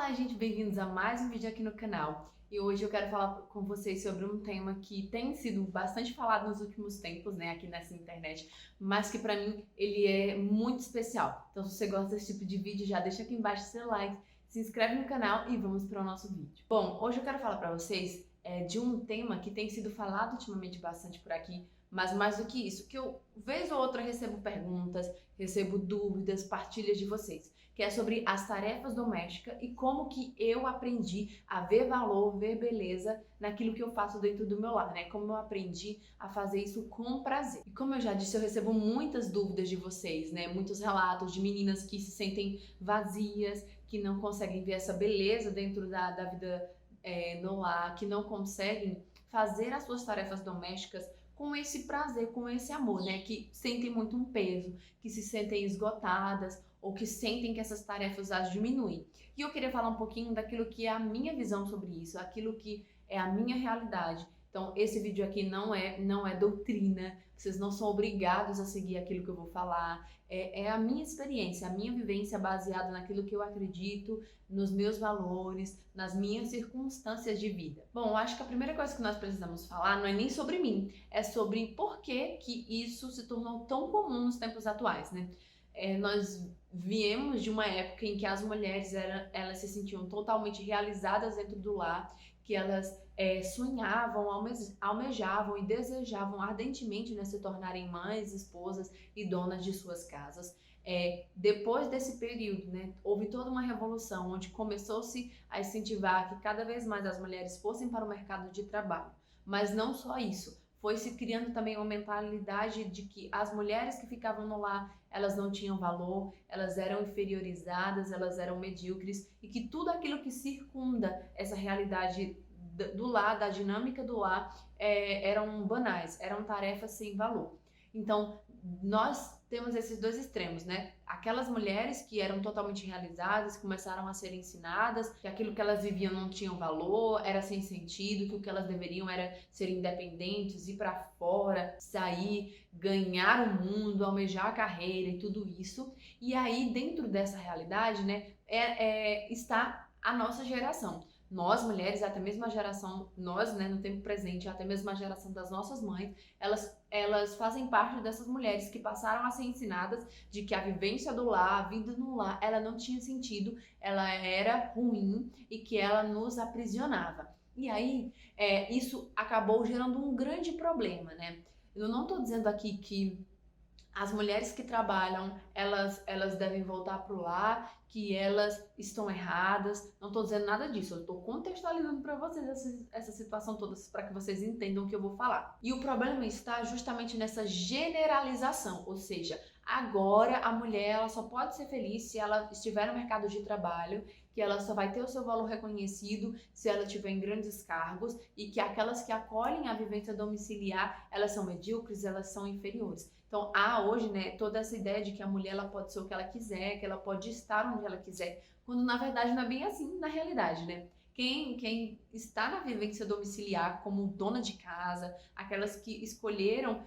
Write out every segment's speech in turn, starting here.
Olá, gente, bem-vindos a mais um vídeo aqui no canal. E hoje eu quero falar com vocês sobre um tema que tem sido bastante falado nos últimos tempos, né, aqui nessa internet, mas que pra mim ele é muito especial. Então, se você gosta desse tipo de vídeo, já deixa aqui embaixo seu like, se inscreve no canal e vamos para o nosso vídeo. Bom, hoje eu quero falar pra vocês de um tema que tem sido falado ultimamente bastante por aqui, mas mais do que isso, que eu, vez ou outra, recebo perguntas, recebo dúvidas, partilhas de vocês, que é sobre as tarefas domésticas e como que eu aprendi a ver valor, ver beleza naquilo que eu faço dentro do meu lar, né? Como eu aprendi a fazer isso com prazer. E como eu já disse, eu recebo muitas dúvidas de vocês, né? Muitos relatos de meninas que se sentem vazias, que não conseguem ver essa beleza dentro da vida no lar, que não conseguem fazer as suas tarefas domésticas com esse prazer, com esse amor, né? Que sentem muito um peso, que se sentem esgotadas ou que sentem que essas tarefas as diminuem. E eu queria falar um pouquinho daquilo que é a minha visão sobre isso, aquilo que é a minha realidade. Então, esse vídeo aqui não é doutrina, vocês não são obrigados a seguir aquilo que eu vou falar. É a minha experiência, a minha vivência baseada naquilo que eu acredito, nos meus valores, nas minhas circunstâncias de vida. Bom, eu acho que a primeira coisa que nós precisamos falar não é nem sobre mim, é sobre por que isso se tornou tão comum nos tempos atuais, né? Nós viemos de uma época em que as mulheres elas se sentiam totalmente realizadas dentro do lar, que elas sonhavam, almejavam e desejavam ardentemente, né, se tornarem mães, esposas e donas de suas casas. Depois desse período, né, houve toda uma revolução onde começou-se a incentivar que cada vez mais as mulheres fossem para o mercado de trabalho. Mas não só isso, foi se criando também uma mentalidade de que as mulheres que ficavam no lar, elas não tinham valor, elas eram inferiorizadas, elas eram medíocres e que tudo aquilo que circunda essa realidade do lar, da dinâmica do lar, eram banais, eram tarefas sem valor. Então, nós temos esses dois extremos, né? Aquelas mulheres que eram totalmente realizadas, começaram a ser ensinadas que aquilo que elas viviam não tinha valor, era sem sentido, que o que elas deveriam era ser independentes, ir para fora, sair, ganhar o mundo, almejar a carreira e tudo isso. E aí, dentro dessa realidade, né, está a nossa geração. Nós, mulheres, até mesmo a geração, nós, né, no tempo presente, até mesmo a geração das nossas mães, elas fazem parte dessas mulheres que passaram a ser ensinadas de que a vivência do lar, a vida no lar, ela não tinha sentido, ela era ruim e que ela nos aprisionava. E aí, isso acabou gerando um grande problema, né? Eu não estou dizendo aqui que as mulheres que trabalham, elas devem voltar para o lar, que elas estão erradas. Não estou dizendo nada disso, eu estou contextualizando para vocês essa situação toda, para que vocês entendam o que eu vou falar. E o problema está justamente nessa generalização, ou seja, agora a mulher ela só pode ser feliz se ela estiver no mercado de trabalho, que ela só vai ter o seu valor reconhecido se ela estiver em grandes cargos e que aquelas que acolhem a vivência domiciliar, elas são medíocres, elas são inferiores. Então, há hoje, né, toda essa ideia de que a mulher ela pode ser o que ela quiser, que ela pode estar onde ela quiser, quando na verdade não é bem assim na realidade, né? Quem está na vivência domiciliar como dona de casa, aquelas que escolheram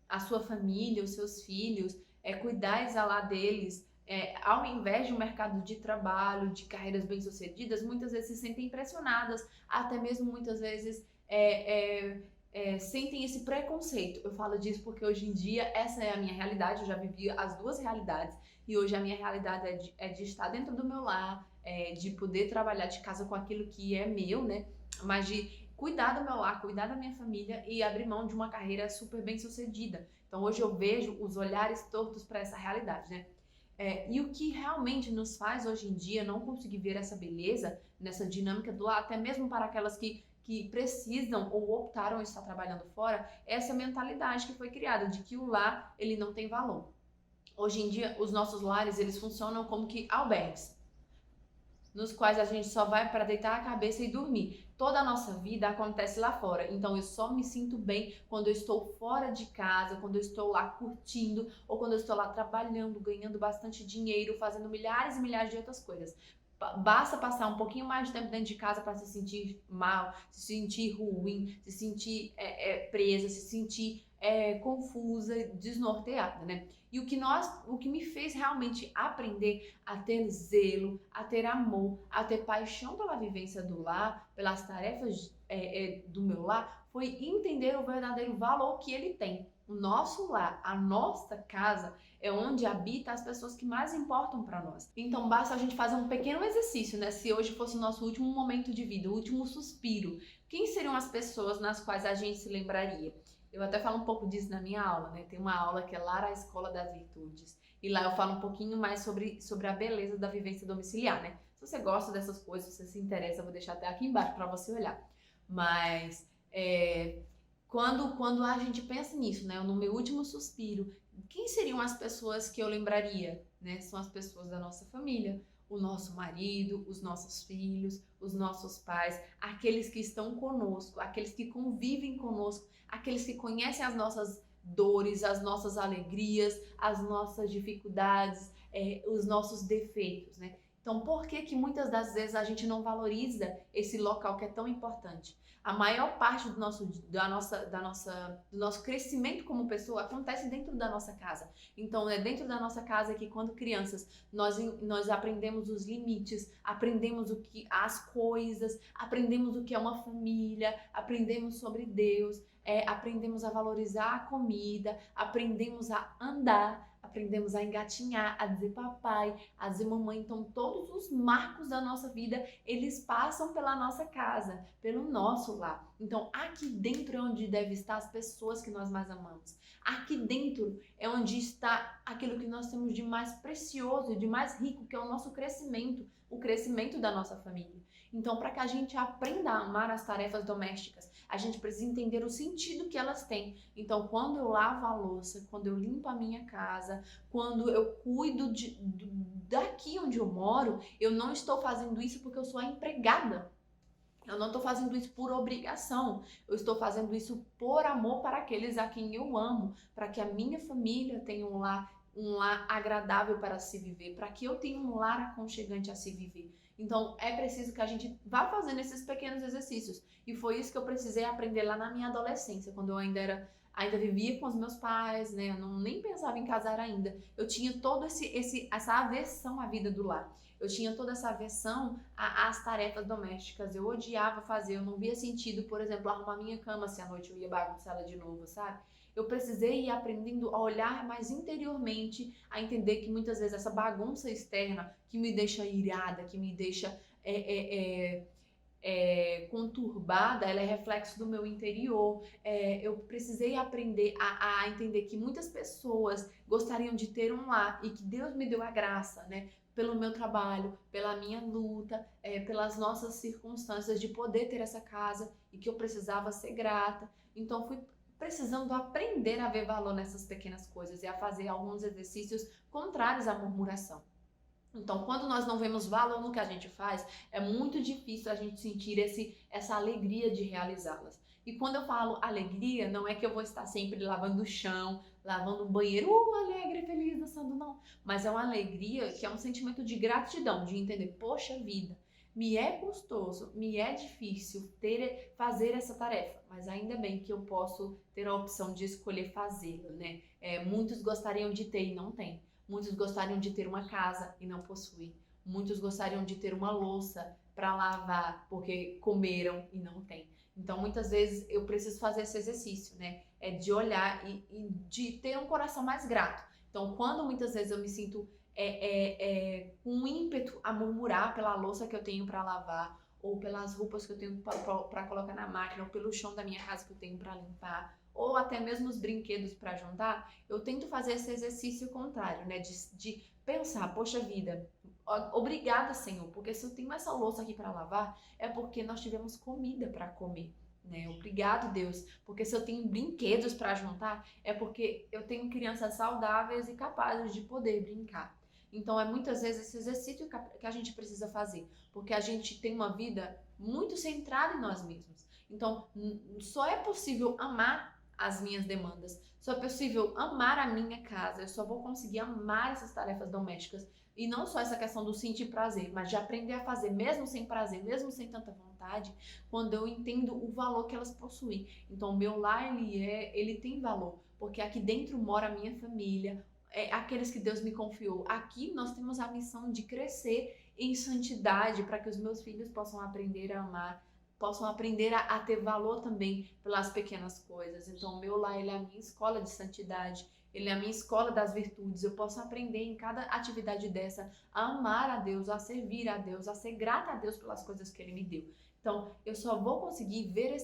a sua família, os seus filhos, cuidar e zelar deles, ao invés de um mercado de trabalho, de carreiras bem-sucedidas, muitas vezes se sentem pressionadas, até mesmo muitas vezes sentem esse preconceito. Eu falo disso porque hoje em dia essa é a minha realidade, eu já vivi as duas realidades e hoje a minha realidade é de estar dentro do meu lar, de poder trabalhar de casa com aquilo que é meu, né? Mas de cuidar do meu lar, cuidar da minha família e abrir mão de uma carreira super bem sucedida. Então hoje eu vejo os olhares tortos para essa realidade, né? E o que realmente nos faz hoje em dia não conseguir ver essa beleza nessa dinâmica do lar, até mesmo para aquelas que precisam ou optaram estar trabalhando fora, é essa mentalidade que foi criada de que o lar ele não tem valor. Hoje em dia, os nossos lares eles funcionam como que albergues, nos quais a gente só vai para deitar a cabeça e dormir. Toda a nossa vida acontece lá fora, então eu só me sinto bem quando eu estou fora de casa, quando eu estou lá curtindo, ou quando eu estou lá trabalhando, ganhando bastante dinheiro, fazendo milhares e milhares de outras coisas. Basta passar um pouquinho mais de tempo dentro de casa para se sentir mal, se sentir ruim, se sentir presa, se sentir confusa, desnorteada, né? E o que me fez realmente aprender a ter zelo, a ter amor, a ter paixão pela vivência do lar, pelas tarefas do meu lar, foi entender o verdadeiro valor que ele tem. O nosso lar, a nossa casa, é onde habita as pessoas que mais importam para nós. Então basta a gente fazer um pequeno exercício, né? Se hoje fosse o nosso último momento de vida, o último suspiro, quem seriam as pessoas nas quais a gente se lembraria? Eu até falo um pouco disso na minha aula, né? Tem uma aula que é Lar, a Escola das Virtudes. E lá eu falo um pouquinho mais sobre a beleza da vivência domiciliar, né? Se você gosta dessas coisas, se você se interessa, eu vou deixar até aqui embaixo para você olhar. Mas quando a gente pensa nisso, né? No meu último suspiro, quem seriam as pessoas que eu lembraria, né? São as pessoas da nossa família, o nosso marido, os nossos filhos, os nossos pais, aqueles que estão conosco, aqueles que convivem conosco, aqueles que conhecem as nossas dores, as nossas alegrias, as nossas dificuldades, os nossos defeitos, né? Então, por que que muitas das vezes a gente não valoriza esse local que é tão importante? A maior parte do nosso crescimento como pessoa acontece dentro da nossa casa. Então, é dentro da nossa casa que, quando crianças, nós aprendemos os limites, aprendemos as coisas, aprendemos o que é uma família, aprendemos sobre Deus, aprendemos a valorizar a comida, aprendemos a andar, aprendemos a engatinhar, a dizer papai, a dizer mamãe. Então, todos os marcos da nossa vida, eles passam pela nossa casa, pelo nosso lar. Então, aqui dentro é onde deve estar as pessoas que nós mais amamos. Aqui dentro é onde está aquilo que nós temos de mais precioso e de mais rico, que é o nosso crescimento, o crescimento da nossa família. Então, para que a gente aprenda a amar as tarefas domésticas, a gente precisa entender o sentido que elas têm. Então, quando eu lavo a louça, quando eu limpo a minha casa, quando eu cuido daqui onde eu moro, eu não estou fazendo isso porque eu sou a empregada. Eu não estou fazendo isso por obrigação. Eu estou fazendo isso por amor para aqueles a quem eu amo, para que a minha família tenha um lar agradável para se viver, para que eu tenha um lar aconchegante a se viver. Então, é preciso que a gente vá fazendo esses pequenos exercícios. E foi isso que eu precisei aprender lá na minha adolescência, quando eu ainda vivia com os meus pais, né? Eu nem pensava em casar ainda. Eu tinha toda essa aversão à vida do lar. Eu tinha toda essa aversão às tarefas domésticas. Eu odiava fazer, eu não via sentido, por exemplo, arrumar minha cama se à noite eu ia bagunçar ela de novo, sabe? Eu precisei ir aprendendo a olhar mais interiormente, a entender que muitas vezes essa bagunça externa que me deixa irada, que me deixa conturbada, ela é reflexo do meu interior. Eu precisei aprender a entender que muitas pessoas gostariam de ter um lar e que Deus me deu a graça, né? Pelo meu trabalho, pela minha luta, pelas nossas circunstâncias de poder ter essa casa e que eu precisava ser grata. Então fui precisando aprender a ver valor nessas pequenas coisas e a fazer alguns exercícios contrários à murmuração. Então, quando nós não vemos valor no que a gente faz, é muito difícil a gente sentir essa alegria de realizá-las. E quando eu falo alegria, não é que eu vou estar sempre lavando o chão, lavando um banheiro, alegre, feliz, dançando, não. Mas é uma alegria que é um sentimento de gratidão, de entender, poxa vida, me é custoso, me é difícil fazer essa tarefa, mas ainda bem que eu posso ter a opção de escolher fazê-la, né? Muitos gostariam de ter e não têm. Muitos gostariam de ter uma casa e não possuem. Muitos gostariam de ter uma louça para lavar porque comeram e não têm. Então, muitas vezes eu preciso fazer esse exercício, né? De olhar e de ter um coração mais grato. Então, quando muitas vezes eu me sinto com um ímpeto a murmurar pela louça que eu tenho para lavar, ou pelas roupas que eu tenho para colocar na máquina, ou pelo chão da minha casa que eu tenho para limpar, ou até mesmo os brinquedos para juntar, eu tento fazer esse exercício contrário, né? De pensar, poxa vida, obrigada, Senhor, porque se eu tenho essa louça aqui para lavar, é porque nós tivemos comida para comer. Né? Obrigado, Deus, porque se eu tenho brinquedos para juntar, é porque eu tenho crianças saudáveis e capazes de poder brincar. Então, é muitas vezes esse exercício que a gente precisa fazer, porque a gente tem uma vida muito centrada em nós mesmos. Então, só é possível amar as minhas demandas, só é possível amar a minha casa, eu só vou conseguir amar essas tarefas domésticas E não só essa questão do sentir prazer, mas de aprender a fazer mesmo sem prazer, mesmo sem tanta vontade, quando eu entendo o valor que elas possuem. Então, o meu lar, ele tem valor, porque aqui dentro mora a minha família, aqueles que Deus me confiou. Aqui nós temos a missão de crescer em santidade para que os meus filhos possam aprender a amar, possam aprender a ter valor também pelas pequenas coisas. Então, o meu lar, ele é a minha escola de santidade, ele é a minha escola das virtudes. Eu posso aprender em cada atividade dessa a amar a Deus, a servir a Deus, a ser grata a Deus pelas coisas que Ele me deu. Então, eu só vou conseguir ver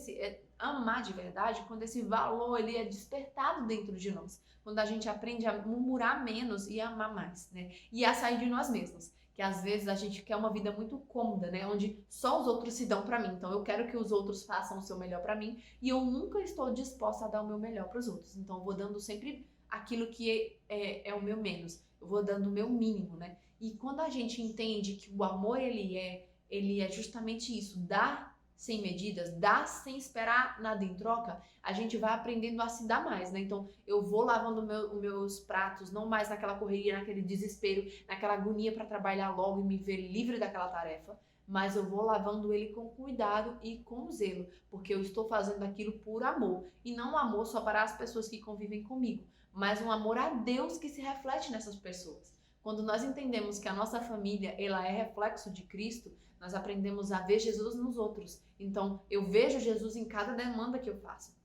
amar de verdade quando esse valor ele é despertado dentro de nós. Quando a gente aprende a murmurar menos e a amar mais, né? E a sair de nós mesmos. Que às vezes a gente quer uma vida muito cômoda, né? Onde só os outros se dão pra mim. Então eu quero que os outros façam o seu melhor pra mim e eu nunca estou disposta a dar o meu melhor pros outros. Então eu vou dando sempre aquilo que é o meu menos. Eu vou dando o meu mínimo, né? E quando a gente entende que o amor ele é justamente isso, dar sem medidas, dar sem esperar nada em troca, a gente vai aprendendo a se dar mais, né? Então, eu vou lavando os meus pratos, não mais naquela correria, naquele desespero, naquela agonia para trabalhar logo e me ver livre daquela tarefa, mas eu vou lavando ele com cuidado e com zelo, porque eu estou fazendo aquilo por amor, e não um amor só para as pessoas que convivem comigo, mas um amor a Deus que se reflete nessas pessoas. Quando nós entendemos que a nossa família ela é reflexo de Cristo, nós aprendemos a ver Jesus nos outros. Então, eu vejo Jesus em cada demanda que eu faço.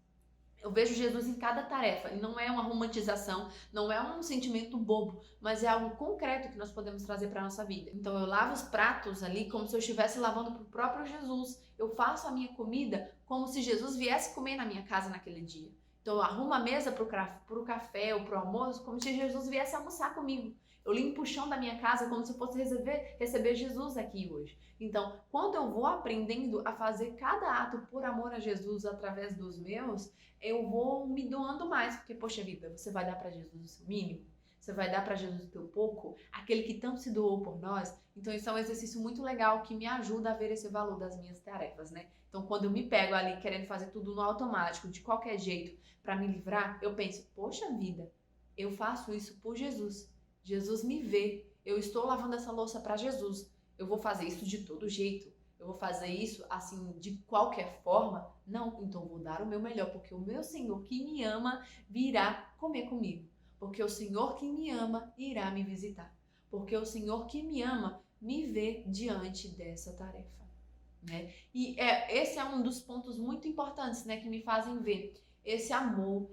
Eu vejo Jesus em cada tarefa. E não é uma romantização, não é um sentimento bobo, mas é algo concreto que nós podemos trazer para a nossa vida. Então, eu lavo os pratos ali como se eu estivesse lavando para o próprio Jesus. Eu faço a minha comida como se Jesus viesse comer na minha casa naquele dia. Então, eu arrumo a mesa para o café ou para o almoço como se Jesus viesse almoçar comigo. Eu limpo o chão da minha casa como se eu fosse receber Jesus aqui hoje. Então, quando eu vou aprendendo a fazer cada ato por amor a Jesus através dos meus, eu vou me doando mais. Porque, poxa vida, você vai dar para Jesus o seu mínimo? Você vai dar para Jesus o teu pouco? Aquele que tanto se doou por nós? Então, isso é um exercício muito legal que me ajuda a ver esse valor das minhas tarefas, né? Então, quando eu me pego ali querendo fazer tudo no automático, de qualquer jeito, para me livrar, eu penso, poxa vida, eu faço isso por Jesus. Jesus me vê, eu estou lavando essa louça para Jesus, eu vou fazer isso de todo jeito, eu vou fazer isso assim de qualquer forma? Não, então eu vou dar o meu melhor, porque o meu Senhor que me ama virá comer comigo, porque o Senhor que me ama irá me visitar, porque o Senhor que me ama me vê diante dessa tarefa, né? E esse é um dos pontos muito importantes, né, que me fazem ver esse amor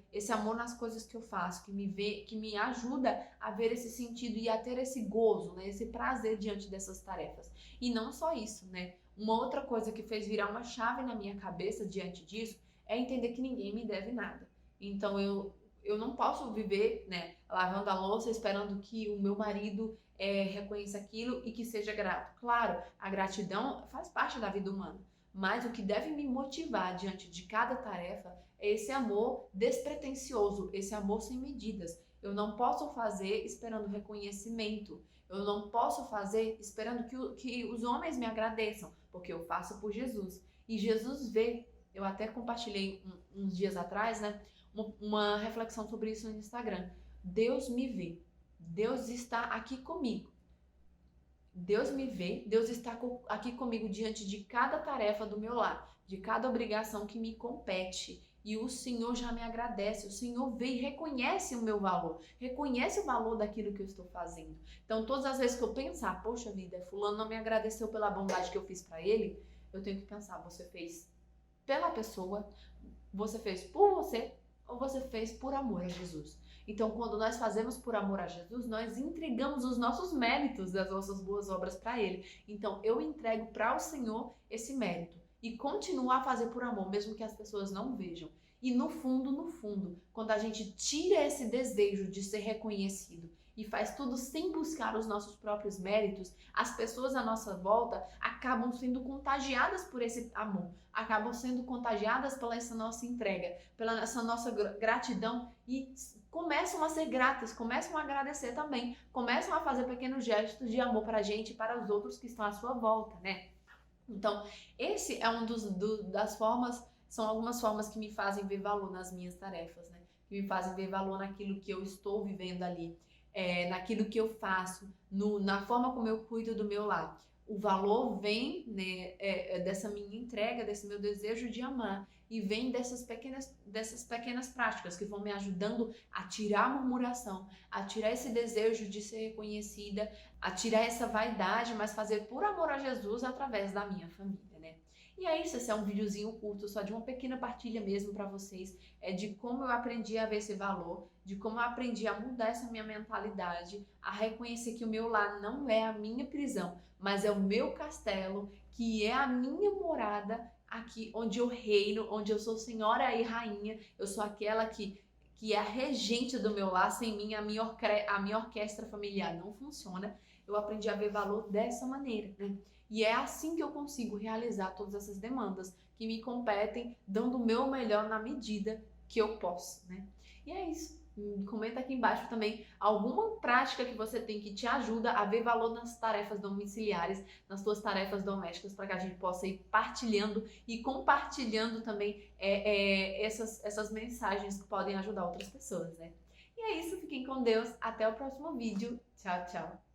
nas coisas que eu faço, que me ajuda a ver esse sentido e a ter esse gozo, né, esse prazer diante dessas tarefas. E não só isso, né? Uma outra coisa que fez virar uma chave na minha cabeça diante disso é entender que ninguém me deve nada. Então eu não posso viver, né, lavando a louça esperando que o meu marido reconheça aquilo e que seja grato. Claro, a gratidão faz parte da vida humana, mas o que deve me motivar diante de cada tarefa é esse amor despretensioso, esse amor sem medidas. Eu não posso fazer esperando reconhecimento. Eu não posso fazer esperando que os homens me agradeçam, porque eu faço por Jesus. E Jesus vê. Eu até compartilhei uns dias atrás, né, uma reflexão sobre isso no Instagram. Deus me vê. Deus está aqui comigo. Deus me vê, Deus está aqui comigo diante de cada tarefa do meu lar, de cada obrigação que me compete. E o Senhor já me agradece, o Senhor vê e reconhece o meu valor, reconhece o valor daquilo que eu estou fazendo. Então, todas as vezes que eu pensar, poxa vida, fulano não me agradeceu pela bondade que eu fiz para ele, eu tenho que pensar, você fez pela pessoa, você fez por você ou você fez por amor a Jesus? Então, quando nós fazemos por amor a Jesus, nós entregamos os nossos méritos das nossas boas obras para Ele. Então, eu entrego para o Senhor esse mérito e continuar a fazer por amor, mesmo que as pessoas não vejam. E no fundo, quando a gente tira esse desejo de ser reconhecido e faz tudo sem buscar os nossos próprios méritos, as pessoas à nossa volta acabam sendo contagiadas por esse amor, acabam sendo contagiadas pela essa nossa entrega, pela essa nossa gratidão e começam a ser gratas, começam a agradecer também, começam a fazer pequenos gestos de amor para a gente e para os outros que estão à sua volta, né? Então, esse é das formas, são algumas formas que me fazem ver valor nas minhas tarefas, né? Que me fazem ver valor naquilo que eu estou vivendo ali. naquilo que eu faço, na forma como eu cuido do meu lar. O valor vem, né, dessa minha entrega, desse meu desejo de amar, e vem dessas pequenas práticas que vão me ajudando a tirar a murmuração, a tirar esse desejo de ser reconhecida, a tirar essa vaidade, mas fazer por amor a Jesus através da minha família, né? E é isso, esse é um videozinho curto, só de uma pequena partilha mesmo para vocês, de como eu aprendi a ver esse valor, de como eu aprendi a mudar essa minha mentalidade, a reconhecer que o meu lar não é a minha prisão, mas é o meu castelo, que é a minha morada aqui, onde eu reino, onde eu sou senhora e rainha, eu sou aquela que é a regente do meu lar. Sem mim a minha orquestra familiar não funciona. Eu aprendi a ver valor dessa maneira, né? E é assim que eu consigo realizar todas essas demandas que me competem, dando o meu melhor na medida que eu posso, né? E é isso. Comenta aqui embaixo também alguma prática que você tem que te ajuda a ver valor nas tarefas domiciliares, nas suas tarefas domésticas, para que a gente possa ir partilhando e compartilhando também essas mensagens que podem ajudar outras pessoas, né? E é isso, fiquem com Deus, até o próximo vídeo. Tchau, tchau!